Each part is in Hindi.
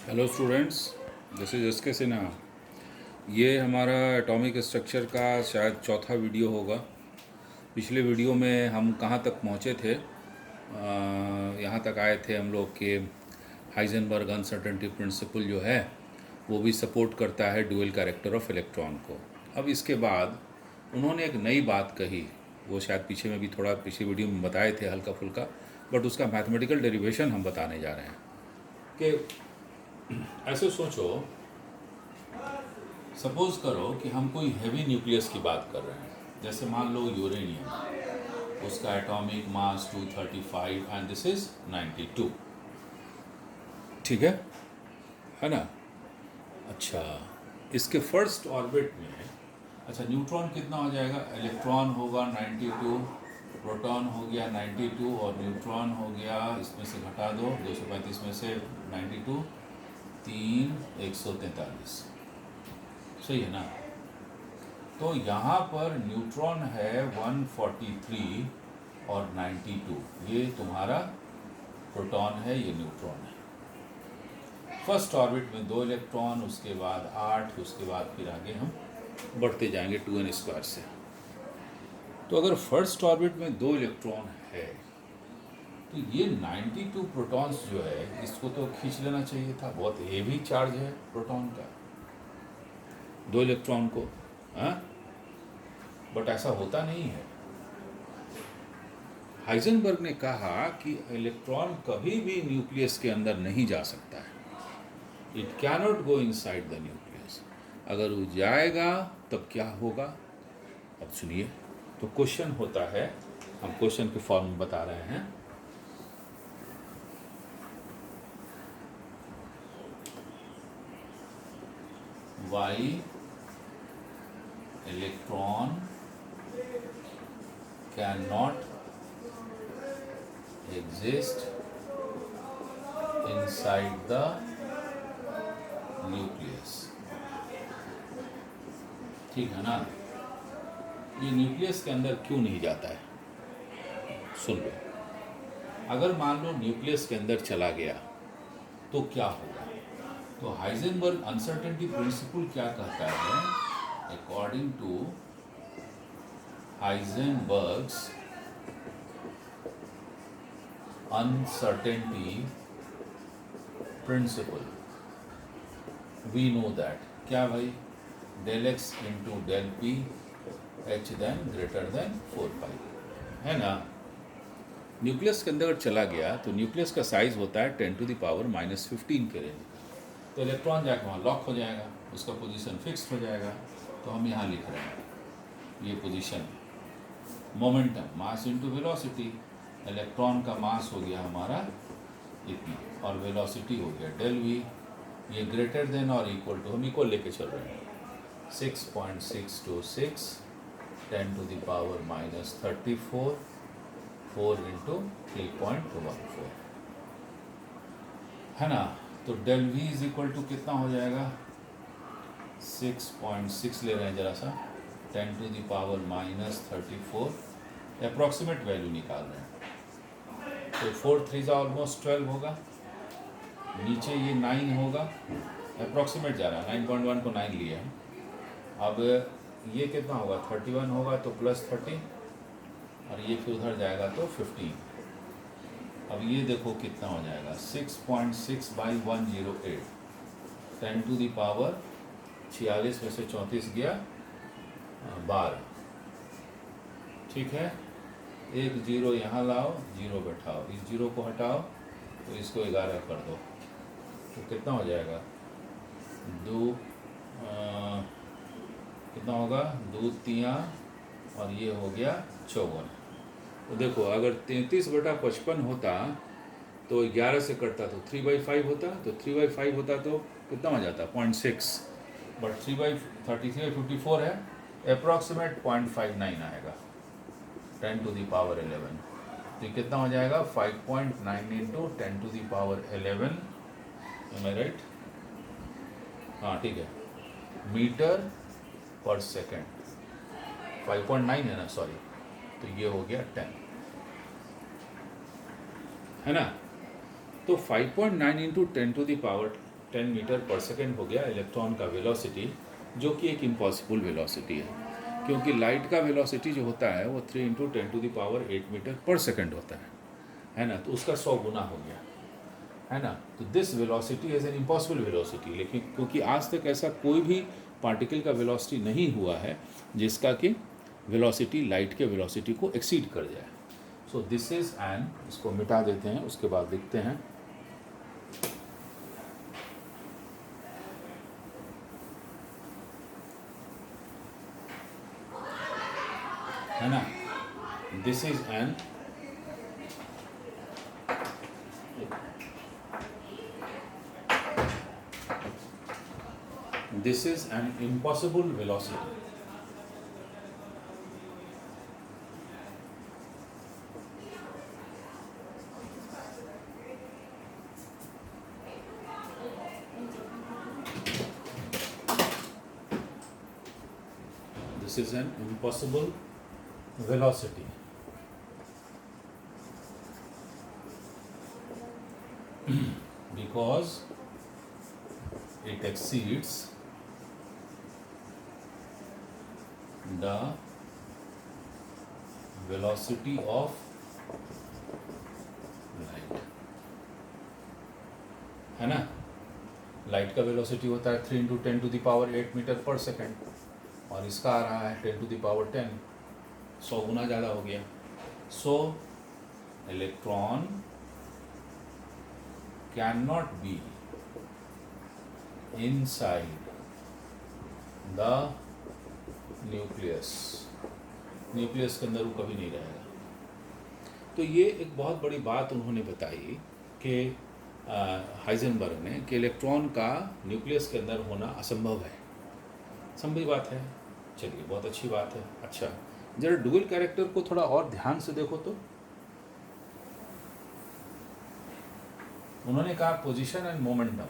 Hello students, this is S के सिन्हा। ये हमारा एटॉमिक स्ट्रक्चर का शायद चौथा वीडियो होगा। पिछले वीडियो में हम कहाँ तक पहुँचे थे? यहाँ तक आए थे हम लोग के हाइजेनबर्ग अनसर्टेनिटी प्रिंसिपल जो है वो भी सपोर्ट करता है ड्यूअल कैरेक्टर ऑफ इलेक्ट्रॉन को। अब इसके बाद उन्होंने एक नई बात कही, वो शायद पीछे में भी थोड़ा पिछले वीडियो में बताए थे हल्का फुल्का, बट उसका मैथमेटिकल डेरिवेशन हम बताने जा रहे हैं कि ऐसे सोचो, सपोज करो कि हम कोई हैवी न्यूक्लियस की बात कर रहे हैं, जैसे मान लो यूरेनियम, उसका atomic mass 235 and this is 92। ठीक है ना? अच्छा, इसके फर्स्ट ऑर्बिट में अच्छा न्यूट्रॉन कितना हो जाएगा? इलेक्ट्रॉन होगा 92, प्रोटॉन हो गया 92 और न्यूट्रॉन हो गया, इसमें से घटा दो 235 में से 92, 143। सही है ना? तो यहाँ पर न्यूट्रॉन है 143 और 92, ये तुम्हारा प्रोटॉन है, ये न्यूट्रॉन है। फर्स्ट ऑर्बिट में 2 इलेक्ट्रॉन, उसके बाद 8, उसके बाद फिर आगे हम बढ़ते जाएंगे 2n² से। तो अगर फर्स्ट ऑर्बिट में 2 इलेक्ट्रॉन है तो ये 92 प्रोटॉन्स जो है इसको तो खींच लेना चाहिए था। बहुत हेवी चार्ज है प्रोटॉन का 2 इलेक्ट्रॉन को, हाँ? बट ऐसा होता नहीं है। हाइजेनबर्ग ने कहा कि इलेक्ट्रॉन कभी भी न्यूक्लियस के अंदर नहीं जा सकता है। It cannot go inside the nucleus. अगर वो जाएगा तब क्या होगा? अब सुनिए। तो क्वेश्चन होता है, हम क्वेश्चन के फॉर्म में बता रहे हैं। Why electron can not exist inside the nucleus। ठीक है ना? ये न्यूक्लियस के अंदर क्यों नहीं जाता है? सुन लो। अगर मान लो न्यूक्लियस के अंदर चला गया तो क्या होगा? तो हाइजेनबर्ग अनसर्टेनिटी प्रिंसिपल क्या कहता है? According to Heisenberg's uncertainty principle, we know that क्या भाई? del x into del p h then greater than 4 pi, है ना? न्यूक्लियस के अंदर चला गया तो न्यूक्लियस का साइज होता है 10⁻⁻15 के रेंज का। तो इलेक्ट्रॉन जाकर वहाँ लॉक हो जाएगा, उसका पोजीशन फिक्स हो जाएगा। तो हम यहाँ लिख रहे हैं ये position, momentum mass into velocity. Electron का मास हो गया हमारा इतना और वेलोसिटी हो गया del v। ये ग्रेटर देन और इक्वल टू, हम इक्वल लेके चल रहे हैं, 6.626 10⁻⁻34 4 × 3.14, है ना? तो del v is equal to कितना हो जाएगा? 6.6 ले रहे हैं जरा सा, 10⁻⁻34, अप्रॉक्सीमेट वैल्यू निकाल रहे हैं। तो 4 3 ऑलमोस्ट 12 होगा, नीचे ये 9 होगा, अप्रॉक्सीमेट जा रहा है, 9.1 को 9 लिए हैं। अब ये कितना होगा? 31 होगा तो प्लस 30 और ये फिर उधर जाएगा तो 15। अब ये देखो कितना हो जाएगा, 6.6/108, 10⁻46 में से 34 गया 12। ठीक है, एक जीरो यहाँ लाओ, जीरो बैठाओ, इस जीरो को हटाओ तो इसको 11 कर दो, तो कितना हो जाएगा? कितना होगा? 2 3 और ये हो गया 54। तो देखो, अगर 33/55 होता तो 11 से कटता तो 3/5 होता, तो 3/5 होता तो कितना हो जाता? 0.6। बट 33/54 है, अप्रॉक्सीमेट 0.59 आएगा 10⁻11। तो कितना हो जाएगा? 5.9 × 10⁻11, एम आई राइट? हाँ ठीक है, मीटर पर सेकेंड। 5.9 है ना, सॉरी, तो ये हो गया 10, है ना? तो 5.9 × 10⁻10 10 मीटर पर सेकेंड हो गया इलेक्ट्रॉन का वेलोसिटी, जो कि एक इम्पॉसिबल वेलोसिटी है, क्योंकि लाइट का वेलोसिटी जो होता है वो 3 × 10⁸ मीटर पर सेकेंड होता है ना, तो उसका 100 गुना हो गया, है ना। तो this velocity is an impossible velocity, लेकिन क्योंकि आज तक ऐसा कोई भी पार्टिकल का वेलोसिटी नहीं हुआ है जिसका कि वेलोसिटी लाइट के वेलोसिटी को एक्सीड कर जाए। सो दिस इज़ एन, इसको मिटा देते हैं, उसके बाद लिखते हैं है ना, this is an impossible velocity. This is an impossible velocity. Because it exceeds the velocity of light, है ना। लाइट का वेलोसिटी होता है 3 × 10⁸ मीटर पर सेकेंड, और इसका आ रहा है 10⁻10, 100 गुना ज़्यादा हो गया। सो electron can not be inside the nucleus, nucleus के अंदर वो कभी नहीं रहेगा। तो ये एक बहुत बड़ी बात उन्होंने बताई कि हाइजेनबर्ग ने, कि इलेक्ट्रॉन का न्यूक्लियस के अंदर होना असंभव है। संभव बात है, चलिए बहुत अच्छी बात है। अच्छा, जरा डुअल कैरेक्टर को थोड़ा और ध्यान से देखो तो उन्होंने कहा पोजीशन एंड मोमेंटम।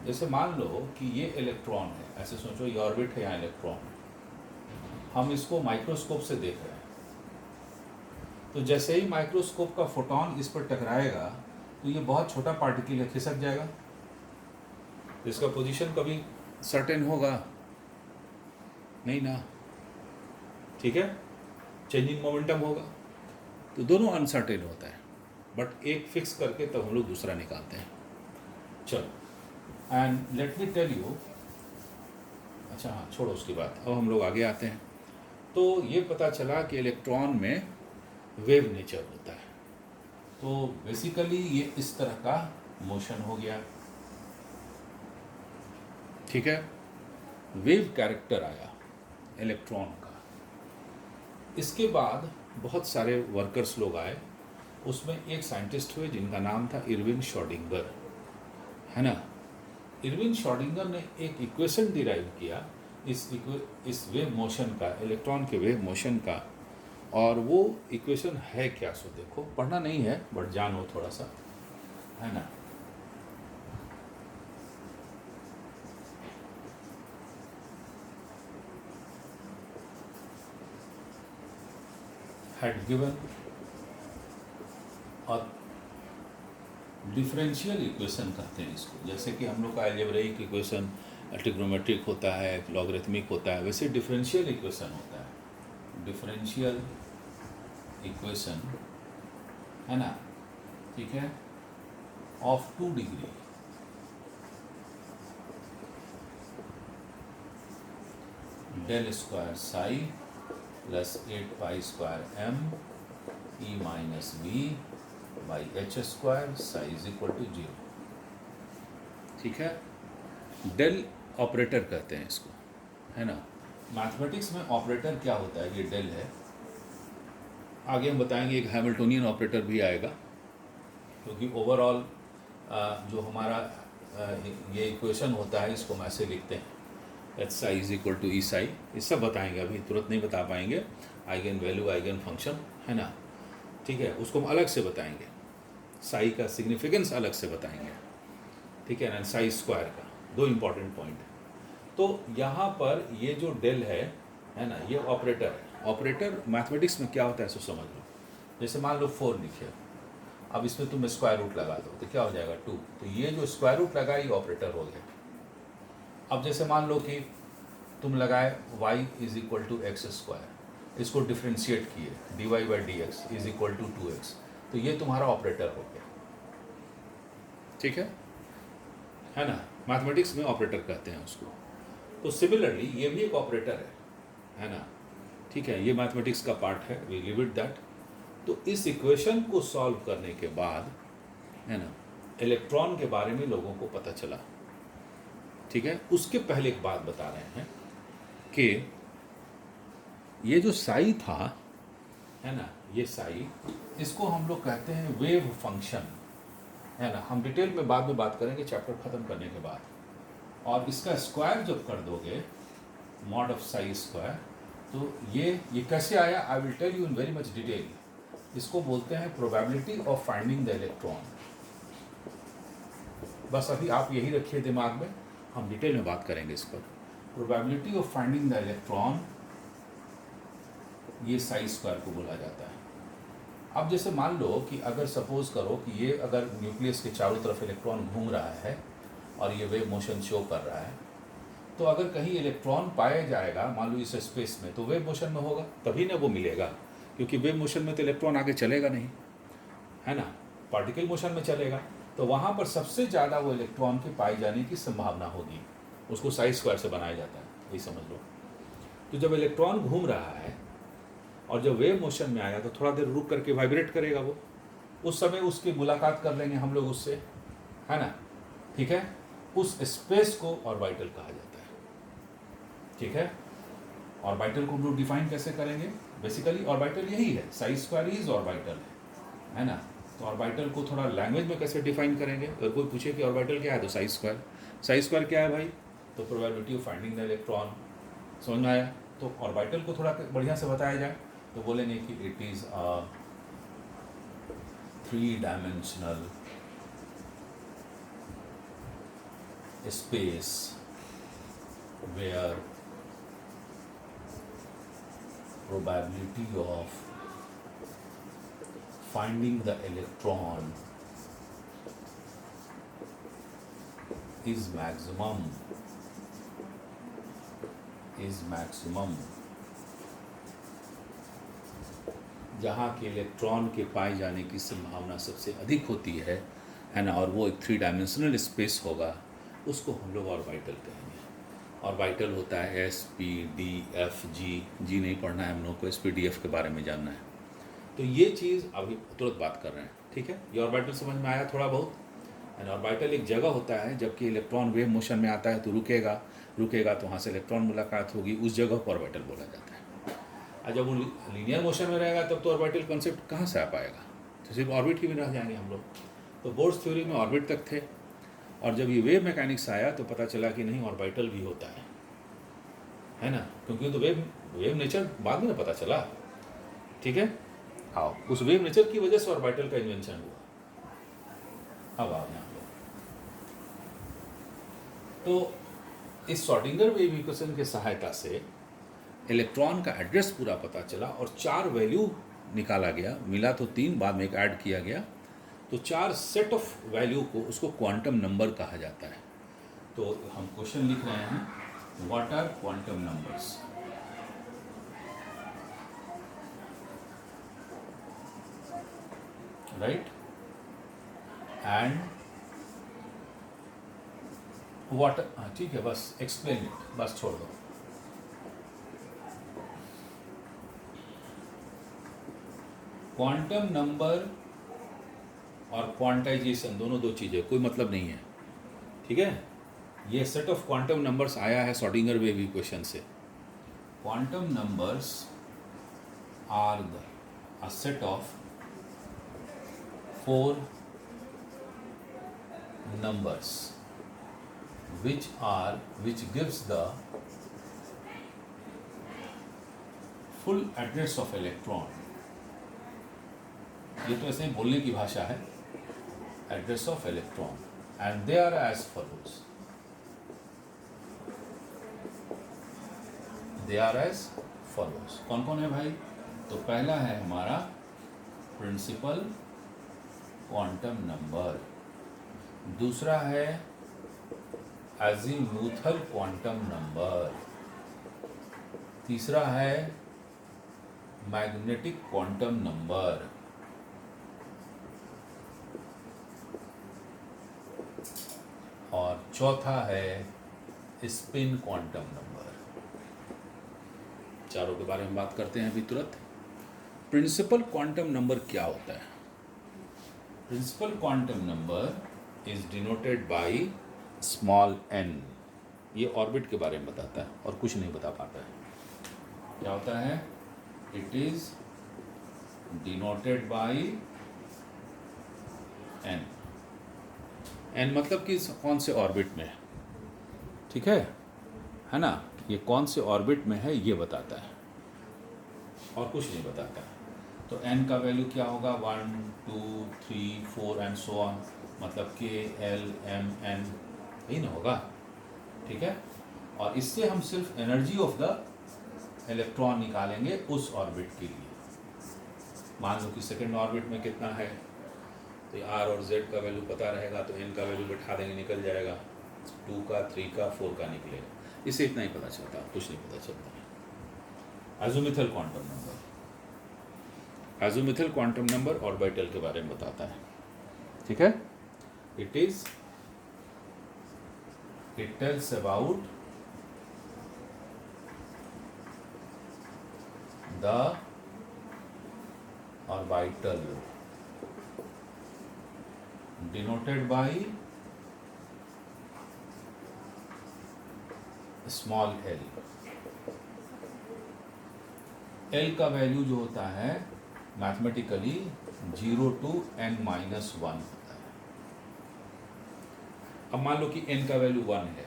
जैसे मान लो कि ये इलेक्ट्रॉन है, ऐसे सोचो ये ऑर्बिट है, यहाँ इलेक्ट्रॉन, हम इसको माइक्रोस्कोप से देख रहे हैं, तो जैसे ही माइक्रोस्कोप का फोटोन इस पर टकराएगा तो ये बहुत छोटा पार्टिकल है, खिसक जाएगा, इसका पोजीशन कभी सर्टेन होगा नहीं ना, ठीक है, चेंजिंग मोमेंटम होगा, तो दोनों अनसर्टेन होता है, बट एक फिक्स करके तब हम लोग दूसरा निकालते हैं। चलो, and let me tell you, अच्छा हाँ छोड़ो उसकी बात, अब हम लोग आगे आते हैं। तो ये पता चला कि इलेक्ट्रॉन में वेव नेचर होता है, तो बेसिकली ये इस तरह का मोशन हो गया, ठीक है, वेव कैरेक्टर आया इलेक्ट्रॉन का। इसके बाद बहुत सारे वर्कर्स लोग आए, उसमें एक साइंटिस्ट हुए जिनका नाम था इरविन श्रोडिंगर, है ना। इरविन श्रोडिंगर ने एक इक्वेशन डिराइव किया इस वेव मोशन का, इलेक्ट्रॉन के वेव मोशन का, और वो इक्वेशन है क्या, सो देखो, पढ़ना नहीं है बट जानो थोड़ा सा, है ना। had given और डिफरेंशियल इक्वेशन कहते हैं इसको, जैसे कि हम लोग का अलजेब्रिक इक्वेशन ट्रिग्नोमेट्रिक होता है, लॉगरिथमिक होता है, वैसे डिफरेंशियल इक्वेशन होता है, डिफरेंशियल इक्वेशन, है ना, ठीक है, of 2 degree del square psi plus 8 pi square m e minus b by h square psi is equal to 0, ठीक है। डेल ऑपरेटर कहते हैं इसको, है ना। मैथमेटिक्स में ऑपरेटर क्या होता है, ये डेल है, आगे हम बताएंगे एक हैमिल्टोनियन ऑपरेटर भी आएगा, क्योंकि ओवरऑल जो हमारा ये इक्वेशन होता है इसको हम ऐसे लिखते हैं, H psi is equal to E psi, ये सब बताएंगे, अभी तुरंत नहीं बता पाएंगे, आइगन वैल्यू आइगन फंक्शन, है ना, ठीक है, उसको हम अलग से बताएंगे, साई का सिग्निफिकेंस अलग से बताएंगे, ठीक है ना, साई स्क्वायर का, 2 इम्पॉर्टेंट पॉइंट है। तो यहाँ पर ये जो डेल है ना, ये ऑपरेटर है। ऑपरेटर मैथमेटिक्स में क्या होता है इसको समझ लो। जैसे मान लो 4 लिखे, अब इसमें तुम स्क्वायर रूट लगा दो तो क्या हो जाएगा 2, तो ये जो स्क्वायर रूट लगा ये ऑपरेटर हो गया। अब जैसे मान लो कि तुम लगाए y is equal to x square, इसको डिफ्रेंशिएट किए dy by d x is equal to 2x, तो ये तुम्हारा ऑपरेटर हो गया। ठीक है ना, मैथमेटिक्स में ऑपरेटर कहते हैं उसको। तो सिमिलरली ये भी एक ऑपरेटर है ना, ठीक है, ये मैथमेटिक्स का पार्ट है, वी लिव इट दैट। तो इस इक्वेशन को सॉल्व करने के बाद है ना इलेक्ट्रॉन के बारे में लोगों को पता चला। ठीक है, उसके पहले एक बात बता रहे हैं कि ये जो साई था है ना, ये साई, इसको हम लोग कहते हैं वेव फंक्शन है ना। हम डिटेल में बाद में बात करेंगे चैप्टर ख़त्म करने के बाद। और इसका स्क्वायर जब कर दोगे मॉड ऑफ साई स्क्वायर, तो ये कैसे आया, I will tell you in very much detail. इसको बोलते हैं probability of finding the electron. बस अभी आप यही रखिए दिमाग में, हम डिटेल में बात करेंगे इस पर। Probability of finding the electron, ये साई स्क्वायर को बोला जाता है। अब जैसे मान लो कि अगर सपोज करो कि ये अगर न्यूक्लियस के चारों तरफ इलेक्ट्रॉन घूम रहा है और ये वेव मोशन शो कर रहा है, तो अगर कहीं इलेक्ट्रॉन पाया जाएगा मान लो इस स्पेस में, तो वेव मोशन में होगा तभी ना वो मिलेगा, क्योंकि वेव मोशन में तो इलेक्ट्रॉन आगे चलेगा नहीं है ना, पार्टिकल मोशन में चलेगा। तो वहाँ पर सबसे ज़्यादा वो इलेक्ट्रॉन के पाए जाने की संभावना होगी, उसको साई स्क्वायर से बनाया जाता है, यही समझ लो। तो जब इलेक्ट्रॉन घूम रहा है और जब वेव मोशन में आएगा तो थोड़ा देर रुक करके वाइब्रेट करेगा वो, उस समय उसकी मुलाकात कर लेंगे हम लोग उससे, है ना, ठीक है। उस स्पेस को ऑर्बिटल कहा जाता है, ठीक है। ऑर्बिटल को हम लोग डिफाइन कैसे करेंगे, बेसिकली ऑर्बिटल यही है, साई स्क्वायर इज ऑर्बिटल है ना। तो ऑर्बिटल को थोड़ा लैंग्वेज में कैसे डिफाइन करेंगे, अगर कोई पूछे कि ऑर्बिटल क्या है तो साई स्क्वायर क्या है भाई, तो probability of finding the electron, समझ में आया। तो ऑर्बिटल को थोड़ा बढ़िया से बताया जाए तो बोलेंगे कि it is a 3-dimensional space where probability of finding the electron is maximum जहाँ के इलेक्ट्रॉन के पाए जाने की संभावना सबसे अधिक होती है ना, और वो एक 3-dimensional स्पेस होगा, उसको हम लोग ऑर्बिटल कहेंगे। ऑर्बिटल होता है S P D F G नहीं पढ़ना है हम लोग को, एस पी डी एफ के बारे में जानना है। तो ये चीज़ अभी तुरंत बात कर रहे हैं, ठीक है। ये ऑर्बिटल समझ में आया थोड़ा बहुत। एंड ऑर्बिटल एक जगह होता है जबकि इलेक्ट्रॉन वेव मोशन में आता है तो रुकेगा तो वहाँ से इलेक्ट्रॉन मुलाकात होगी, उस जगह को ऑर्बिटल बोला जाता है। और जब वो लीनियर मोशन में रहेगा तब तो ऑर्बिटल कॉन्सेप्ट कहाँ से आ पाएगा, तो सिर्फ ऑर्बिट ही में रह जाएंगे हम लोग। तो बोर्ड्स थ्योरी में ऑर्बिट तक थे, और जब ये वेव मैकेनिक्स आया तो पता चला कि नहीं ऑर्बिटल भी होता है ना, क्योंकि तो वेव नेचर बाद में ना पता चला, ठीक है। आओ, उस वेव नेचर की वजह से ऑर्बिटल का इन्वेंशन हुआ। अब आओ यहाँ पे, तो इस श्रोडिंगर वेव इक्वेशन की सहायता से इलेक्ट्रॉन का एड्रेस पूरा पता चला और 4 वैल्यू निकाला गया, मिला तो 3, बाद में एक ऐड किया गया, तो 4 सेट ऑफ वैल्यू को उसको क्वांटम नंबर कहा जाता है। तो हम क्वेश्चन लिख रहे हैं, what are quantum numbers. Right, and what, ठीक है, बस एक्सप्लेन इट, बस छोड़ दो। क्वांटम नंबर और क्वांटाइजेशन दोनों दो चीज़ें, कोई मतलब नहीं है, ठीक है। ये सेट ऑफ क्वांटम नंबर्स आया है श्रोडिंगर वेव इक्वेशन से। Quantum numbers are a set of 4 numbers which gives the full address of electron। ये तो ऐसे ही बोलने की भाषा है, address of electron, and they are as follows. They are as follows, कौन कौन है भाई, तो पहला है हमारा प्रिंसिपल क्वांटम नंबर, दूसरा है अजीमुथल क्वांटम नंबर, तीसरा है मैग्नेटिक क्वांटम नंबर, और चौथा है स्पिन क्वांटम नंबर। चारों के बारे में बात करते हैं अभी तुरंत। प्रिंसिपल क्वांटम नंबर क्या होता है? Principal quantum number is denoted by small n। ये ऑर्बिट के बारे में बताता है और कुछ नहीं बता पाता है। क्या होता है? It is denoted bye n। n मतलब कि कौन से ऑर्बिट में है, ठीक है ना? ये कौन से ऑर्बिट में है ये बताता है और कुछ नहीं बताता। तो n का वैल्यू क्या होगा? 1 2 3 4 एंड सो ऑन, मतलब k l m n, यही ना होगा, ठीक है। और इससे हम सिर्फ एनर्जी ऑफ द इलेक्ट्रॉन निकालेंगे उस ऑर्बिट के लिए। मान लो कि सेकेंड ऑर्बिट में कितना है, तो r और z का वैल्यू पता रहेगा तो n का वैल्यू बैठा देंगे, निकल जाएगा। 2 का 3 का 4 का निकलेगा। इससे इतना ही पता चलता, कुछ नहीं पता चलता। Azimuthal quantum number, azimuthal quantum number orbital के बारे में बताता है, ठीक है। It tells about the orbital denoted by small l। l का वैल्यू जो होता है मैथमेटिकली 0 to n-1 होता है। अब मान लो कि n का वैल्यू 1 है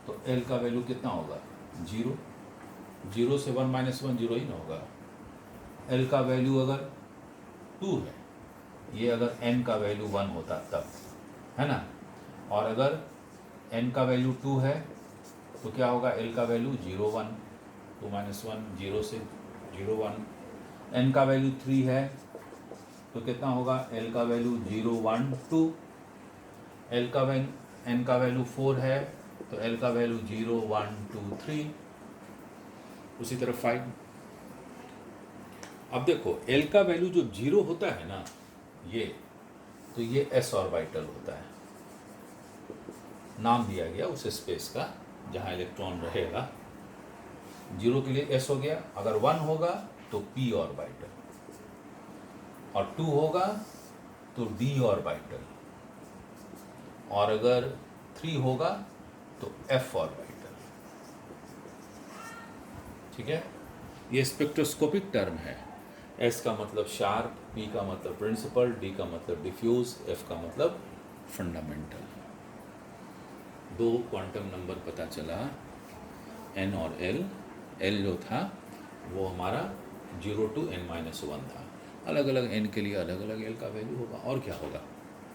तो l का वैल्यू कितना होगा? 0। 0 से 1 - 1 0 ही ना होगा। l का वैल्यू अगर 2 है, ये अगर n का वैल्यू 1 होता तब, है ना। और अगर n का वैल्यू 2 है तो क्या होगा? l का वैल्यू 0 1, 2 - 1 0 से 0 1। n का वैल्यू 3 है तो कितना होगा? l का वैल्यू 0 1 2। n का वैल्यू 4 है तो l का वैल्यू 0 1 2 3। उसी तरह 5। अब देखो l का वैल्यू जब 0 होता है ना, ये तो ये s ऑर्बिटल होता है। नाम दिया गया उस स्पेस का जहाँ इलेक्ट्रॉन रहेगा। 0 के लिए s हो गया, अगर 1 होगा तो p ऑर्बिटल, और 2 होगा तो d ऑर्बिटल, और अगर 3 होगा तो f ऑर्बिटल, ठीक है। ये स्पेक्ट्रोस्कोपिक टर्म है। s का मतलब शार्प, p का मतलब प्रिंसिपल, d का मतलब डिफ्यूज, f का मतलब फंडामेंटल। 2 क्वांटम नंबर पता चला, n और l। l जो था वो हमारा 0 to n-1 था। अलग अलग n के लिए अलग अलग l का वैल्यू होगा, और क्या होगा?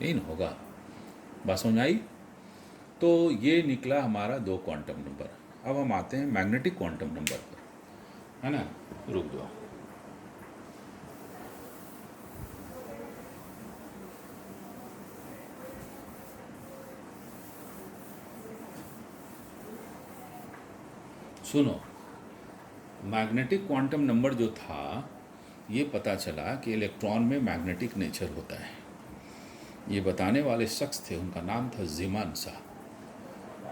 यही ना होगा। बात समझ आई? तो ये निकला हमारा 2 क्वांटम नंबर। अब हम आते हैं मैग्नेटिक क्वांटम नंबर पर, है ना। रुक जाओ। सुनो, मैग्नेटिक क्वांटम नंबर जो था, ये पता चला कि इलेक्ट्रॉन में मैग्नेटिक नेचर होता है। ये बताने वाले शख्स थे, उनका नाम था ज़ीमान शाह।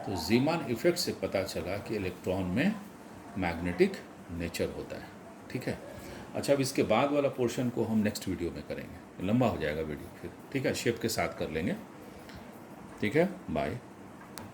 तो ज़ीमान इफेक्ट से पता चला कि इलेक्ट्रॉन में मैग्नेटिक नेचर होता है, ठीक है। अच्छा, अब इसके बाद वाला पोर्शन को हम नेक्स्ट वीडियो में करेंगे, लंबा हो जाएगा वीडियो फिर, ठीक है। शेप के साथ कर लेंगे, ठीक है। बाय।